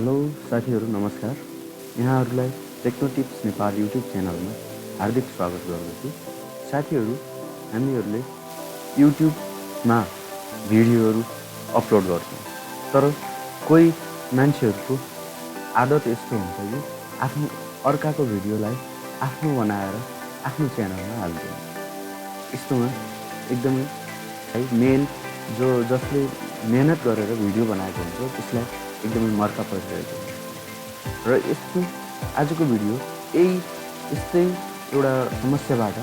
Hello साथीहरु नमस्कार। यहाँहरुलाई Tecno tips Nepal YouTube च्यानलमा हार्दिक स्वागत गर्दछु। साथीहरु, हामीहरुले YouTubeमा भिडियोहरु अपलोड गर्छौं। तर कोही मान्छेहरुको आदत यस्तो हुन्छ कि आफ्नो अर्काको भिडियोलाई आफ्नो बनाएर आफ्नो च्यानलमा हाल्दैन। यस्तोमा एकदमै मेन जसले मेहनत गरेर भिडियो बनाएको हुन्छ त्यसलाई एकदमै मर्का परिरहेको हुन्छ। र यस्तो आजको भिडियो यस्तै एउटा समस्याबाट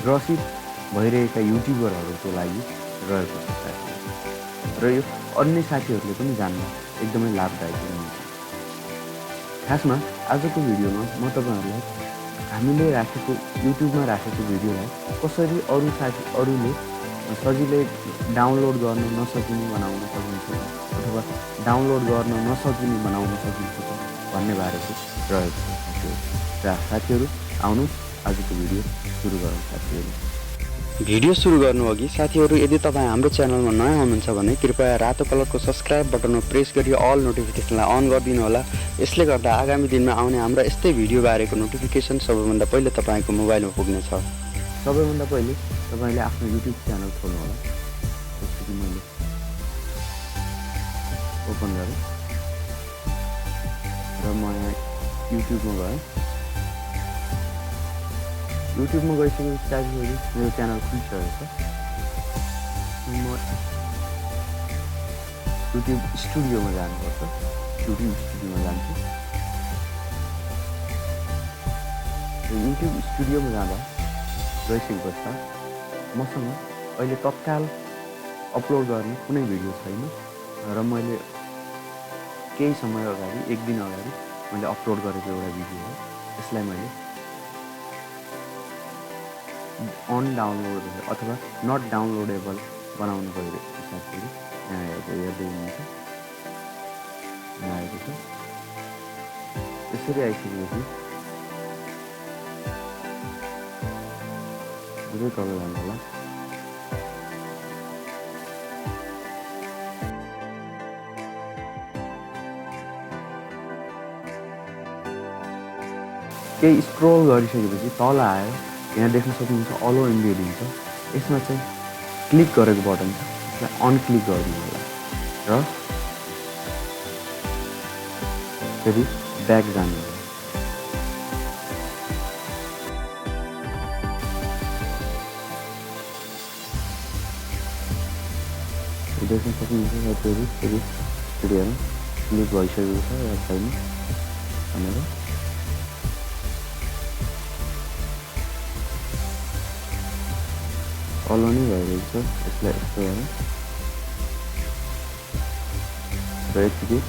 ग्रसित भइरहेका युट्युबरहरूको लागि रहेको छ साथीहरु। र यो अन्य साथीहरूले पनि जान्न एकदमै लाभदायक हुन्छ। खासमा आजको भिडियोमा म तपाईहरुलाई हामीले राखेको युट्युबमा राखेको भिडियोलाई कसरी अरूले सजिलै डाउनलोड गर्न नसकिने बनाउन सकिन्छ अथवा डाउनलोड गर्न नसकिने बनाउन सकिन्छ भन्ने बारेको रहेको छ साथीहरु। र साथीहरु आउनु आजको भिडियो सुरु गरौँ साथीहरु। भिडियो सुरु गर्नु अघि साथीहरु यदि तपाई हाम्रो च्यानलमा नयाँ हुनुहुन्छ भने कृपया रातो कलरको सब्स्क्राइब बटनमा प्रेस गरी अल नोटिफिकेसनलाई अन गरिदिनु होला। यसले गर्दा आगामी दिनमा आउने हाम्रा यस्तै भिडियो बारेको नोटिफिकेसन सबैभन्दा पहिले तपाईको मोबाइलमा पुग्नेछ। सबैभन्दा पहिले तपाईले आफ्नो YouTube च्यानल खोल्नु होला। जस्तो कि मैले ओपन गरे र म यहाँ युट्युबमा गएँ। युट्युबमा गइसकेपछि साथीहरु मेरो च्यानल खुलिसकेको छ। म युट्युब स्टुडियोमा जानुपर्छ। युट्युब स्टुडियोमा जान्छु। युट्युब स्टुडियोमा जाँदा गइसकेपछि मसँग अहिले तत्काल अपलोड गर्ने कुनै भिडियो छैन। र मैले केही समय अगाडि एक दिन अगाडि मैले अपलोड गरेको एउटा भिडियो हो। यसलाई मैले अनडाउनलोड अथवा नट डाउनलोडेबल बनाउन गइरहेको छु साथीहरु। यहाँ हेर्दै हुनुहुन्छ, यहाँ आएको छ। यसरी आइसकेपछि दुवै तल जानु होला। केही स्क्रोल गरिसकेपछि तल आयो। यहाँ देख्न सक्नुहुन्छ अलो इम्बेडिङ छ। यसमा चाहिँ क्लिक गरेको बटन छ। यसलाई अनक्लिक गरिदिनु होला र फेरि ब्याक जानु होला। देख्न सक्नुहुन्छ साथीहरु फेरि भिडियोमा क्लिक भइसकेको छ या छैन भनेर। अलो नै भइरहेको छ। यसलाई यस्तो गरौँ र यतिकै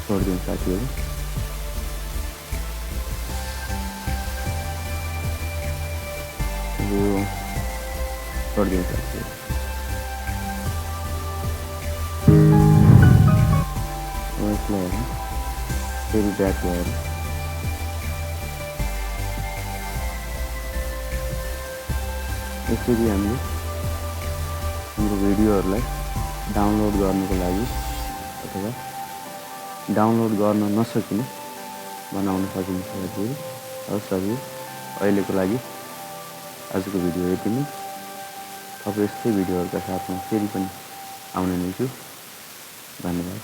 छोडिदिउँ साथीहरु। यो छोडिदिउँ साथीहरु। यसलाई हेरौँ फेरि ब्याक भएर यसरी हामीले हाम्रो भिडियोहरूलाई डाउनलोड गर्नको लागि अथवा डाउनलोड गर्न नसकिने बनाउन सकिन्छ साथीहरु। हस् साथीहरु, अहिलेको लागि आजको भिडियो यति नै। अब यस्तै भिडियोहरूका साथमा फेरि पनि आउने नै छु। धन्यवाद।